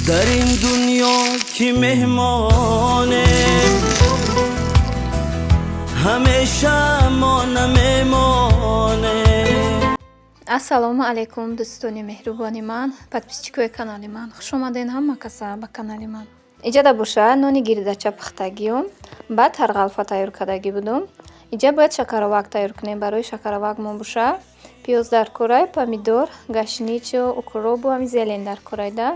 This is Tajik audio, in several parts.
در این دنیا کی مهمانه همیشه ما نمیمانه. ассалому алайкум дӯстони меҳрубони ман, подписчикои канали ман, хуш омаден ҳама каса ба канали ман. Иҷада боша нони гирдача пухтагиём, баъд тарғалфа тайёр кардагӣ будум. Иҷа бояд шакаровак тайёр кунем. Барои шакаровак мо боша пиёз дар кӯрай, помидор, гашничо, укробу ҳами зелен дар кӯрай да.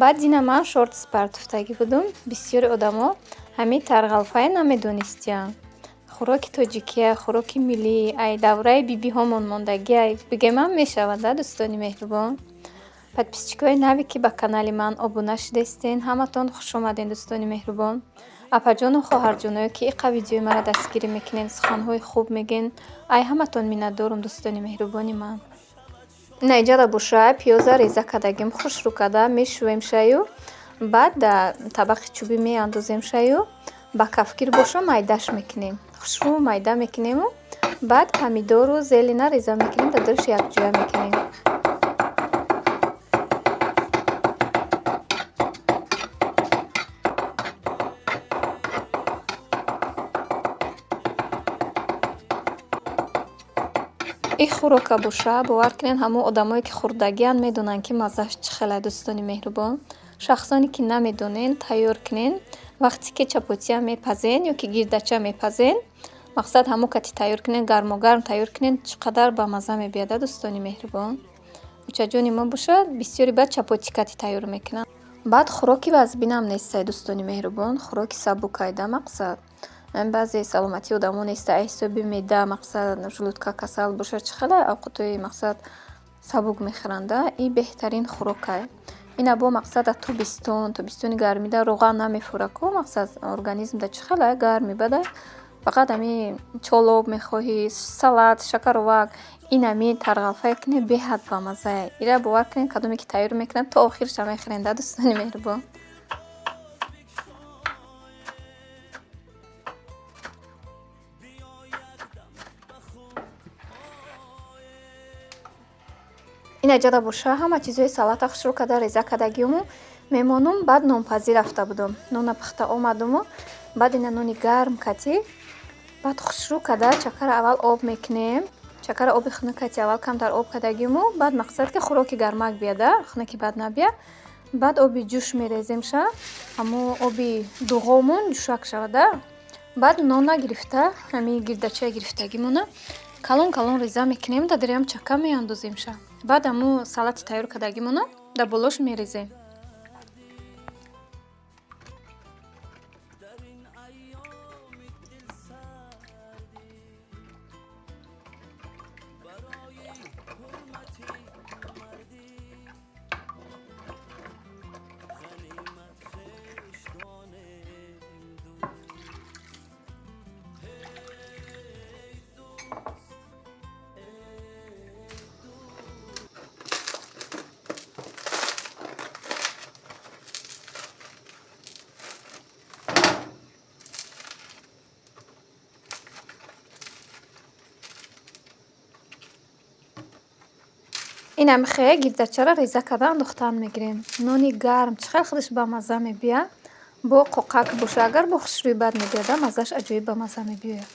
Баъд ина ман шорт спартуфтагӣ будум. Бисёри одамо ҳами тарғалфае намедонистиян. Хӯроки тоҷикия, хӯроки миллӣ, ай давраи бибиҳомон мондагӣ ай бигеман мешавад да дӯстони меҳрубон. Подписчикои наве ки ба канали ман обуна шудастен, ҳаматон хуш омаден дӯстони меҳрубон. Апаҷону хоҳарҷоное ки иқа видеои мара дастгирӣ мекунен, суханҳои хуб мегӯен, ай ҳаматон миннатдорум дӯстони меҳрубони ман. Ина иҷада боша пиёза реза кардагим хушрӯ карда мешӯем шаю, баъд дар табақи чӯбӣ меандозем шаю, ба кафгир боша майдаш мекунем. Хушрӯ майда мекунему, баъд помидору зелена реза мекунем, дар дуриш якҷоя мекунем. ин хӯрока боша бовар кунед ҳамо одамое ки хӯрдагиянд медонанд ки маззаш чӣ хела дӯстони меҳрубон. Шахсоне ки намедонен тайёр кунен. Вақте ки чапотия мепазен ё ки гирдача мепазен, мақсад ҳамо кати тайёр кунен, гармогарм тайёр кунен, чӣ қадар ба мазза мебиёда дӯстони меҳрубон. Учаҷони мо бошад бисёри баъд чапоти кати тайёр мекунанд. Баъд хӯроки вазбинам нестай дӯстони меҳрубон, хӯроки сабукайда мақсад. Баъзе саломатии одамо неста ҳисоби меъда мақсад жӯлудка касал боша чӣ хела авқотҳои мақсад сабук мехӯранда. Ин беҳтарин хӯрокай. Ина бо мақсад аз тобистони гармида роған намефӯраку мақсад организмда чӣ хела гарм мебада. Фақат ҳами чолоб мехоҳӣ, салат, шакаровак, ин ҳами тарғалфае кунӣ беҳад бамаззае. Ира бовар кунед кадоме ки тайёр мекунад то охирша мехӯрен да дӯстони меҳрубон. ина ҷада боша ҳама чизҳои салата хушрӯ карда реза кардагиёму мемонум. Баъд нонпазӣ рафта будум. Нона пухта омадуму баъд ина нони гарм катӣ. Баъд хушрӯ карда чакара аввал об мекунем. Чакара оби хунук кати аввал камтар об кардагиёму баъд мақсад ки хӯроки гармак бияда, хунуки бад набия. Баъд оби ҷӯш мерезем ша. Ҳамо оби дуғомон ҷӯшак шавада. Баъд нона гирифта, ҳами гирдачаи гирифтагимона калон калон реза мекунем, дар дарям чака меандозем ша. Баъд ҳамо салати тайёр кардагимона дар болош мерезем. ин ҳамихе гирдачаро реза карда андохтан мегирем. Нони гарм чӣ хел худаш ба мазза мебиёд. Бо қоқак боша, агар бо хушрӯи бад мебиёда маззаш аҷоиб ба мазза мебиёд.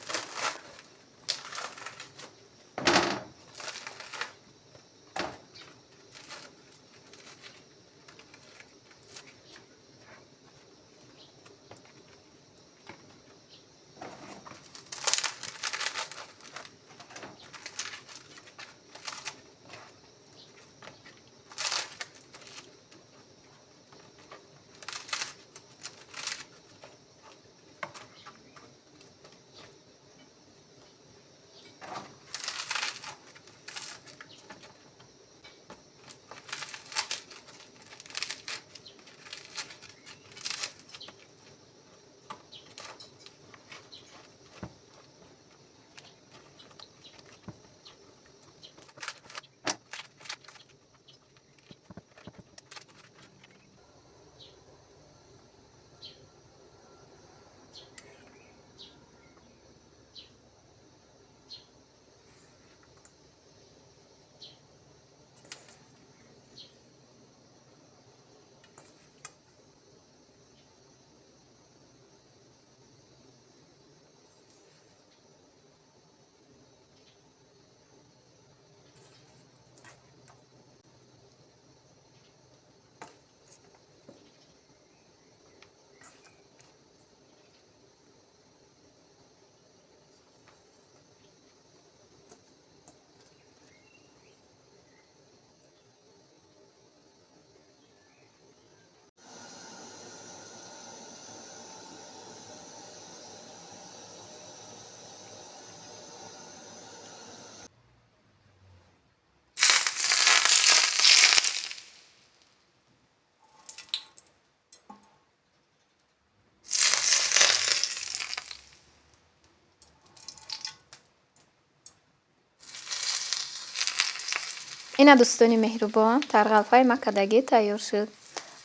ина дӯстони меҳрубон, тарғалфаи макадагӣ тайёр шуд.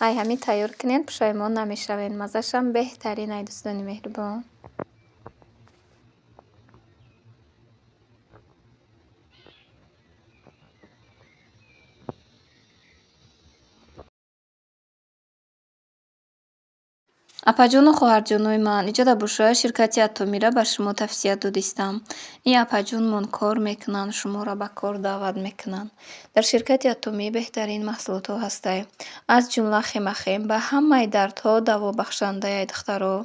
Ай ҳамин тайёр кунед, пушаймон намешавед. Маззашам беҳтарин. Ай дӯстони меҳрубон. Апаҷону хоҳарҷонои ман, иҷода бошад ширкати Атомира ба шумо тавсия додистам. Ин апаҷон монкор мекунанд, шуморо ба кор даъват мекунанд. Дар ширкати Атомӣ беҳтарин маҳсулотҳо ҳастанд. Аз ҷумла хемахем ба ҳамаи дардҳо давобахшандаи духтаро.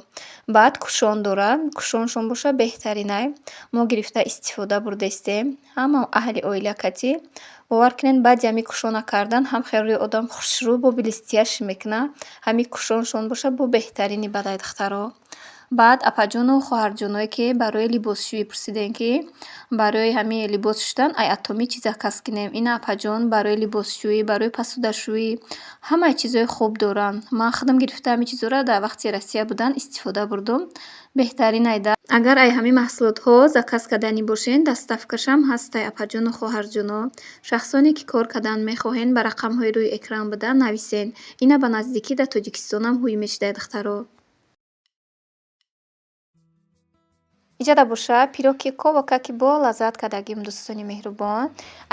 Баъд кушон дорад. Кушоншон бошад беҳтаринай. Мо гирифта истифода бурдестем. Ҳама аҳли оила катӣ. Бовар кунед баъди ҳамин кушона кардан ҳам хеле одам хушрӯ бо билистияш мекунад. Ҳамин кушоншон бошад бо беҳтарини бадай духтаро. Баъд апаҷону хоҳарҷоное ки барои либосшӯӣ пурсидем ки барои ҳамин либос шудан ай Атомӣ чӣ заказ кунем. Ин апаҷон барои либосшӯӣ, барои посудашӯӣ ҳамаи чизҳои хуб доранд. Ман худам гирифта ҳамин чизҳоро дар вақти Россия будан истифода бурдум. Беҳтарин айда. Агар ай ҳамин маҳсулотҳо заказ карданӣ бошед, дастафкашам ҳаст. Ай апаҷону хоҳарҷоно, шахсоне ки кор кардан мехоҳед ба рақамҳои рӯи экран буда нависед. Ина ба наздикӣ дар Тоҷикистонам ҳуй мешудаи духтаро. Иҷода бошад пироги коваки бо лаззат кардагим дӯстони меҳрубон.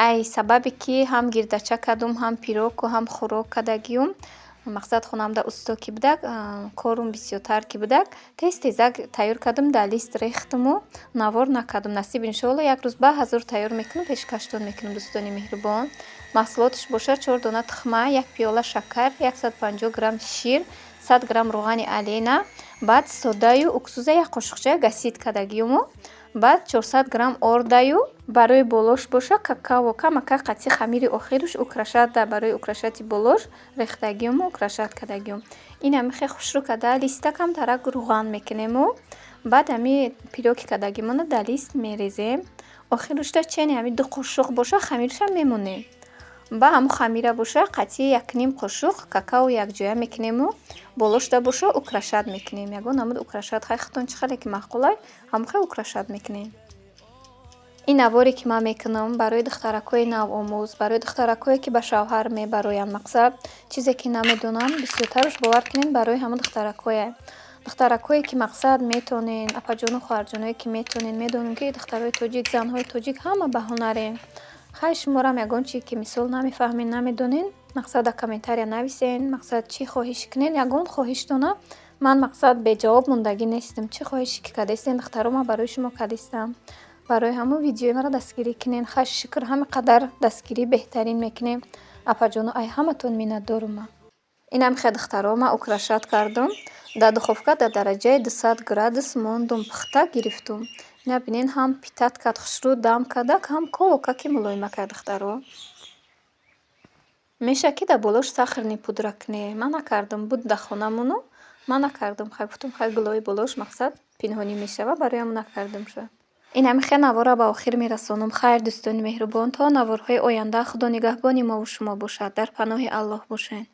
Ай сабабе ки ҳам гирдача кардум, ҳам пироку ҳам хӯрок кардагим. Мақсад хонамда усто ки будак, корум бисёртар ки будак, тез-тезак тайёр кардум, дар лист рехтуму навор накардум. Насиб иншоалло як рӯз ба ҳазур тайёр мекунам, пешкаштон мекунам дӯстони меҳрубон. Маҳсулоташ бошад 4 дона тухма, 1 пиёла шакар, 150 грамм шир, 100 грамм рӯғани алена, баъд содаю уксуза 1 қошуқча гасит кардагиму, баъд 400 грамм ордаю, барои болош бошад какао, камака қатъи хамири охираш украшат, барои украшати болош рехтагиму украшат кардагим. Ин ҳами хеле хушрӯ карда листакам тарак рӯған мекунему. Баъд ҳами пироги кардагимона дар лист мерезем. Охирушта чени ҳами 2 қошуқ бошад, хамирашам мемонем. Ба ҳамун хамира бошад қатъи 1 қошуқ какао якҷоя мекунему. Болошда бошад украшат мекунем. Ягон намуд украшат хай худтон чӣ хеле ки маъқулай, ҳамун хел украшат мекунем. Ин наворе ки ман мекунам барои духтаракҳои навомӯз, барои духтаракҳое ки ба шавҳар мебароянд. Мақсад чизе ки намедонам бисёртараш бовар кунед барои ҳамун духтаракҳое. Духтаракҳое ки мақсад метонен, апаҷону хоҳарҷоное ки метонен, медонем ки духтарои тоҷик, занҳои тоҷик ҳама ба ҳунарен. Хай шуморам ягон чизе ки мисол намефаҳмед, намедонед, мақсад дар комментария нависед, мақсад чӣ хоҳиш кунед, ягон хоҳиштона. Ман мақсад беҷавоб мондагӣ нестам. Чӣ хоҳиши ки кардестед духтаро ман барои шумо кардистам. Барои ҳамун видеои маро дастгирӣ кунед. Хай шукр, ҳама қадар дастгирӣ беҳтарин мекунем. Апаҷону ай ҳаматон миннатдорум ман. Инам хе духтаро ман украшат кардум. Дар духовка дар дараҷаи 200 градус мондум, пухта гирифтум. Ина бинед ҳам питат кард, хушрӯ дам кардак, ҳам коваки мулоима кард духтаро. Мешавад ки дар болош сахарни пудра кунем. Ман накардам, буд дар хонамону ман накардам. Хай гуфтам хай гулои болош мақсад пинҳонӣ мешавад, барои ҳамун накардам шуд. Ин ҳами хе наворро ба охир мерасонам. Хайр дӯстони меҳрубон, то наворҳои оянда худо нигаҳбони мову шумо бошад. Дар паноҳи Аллоҳ бошед.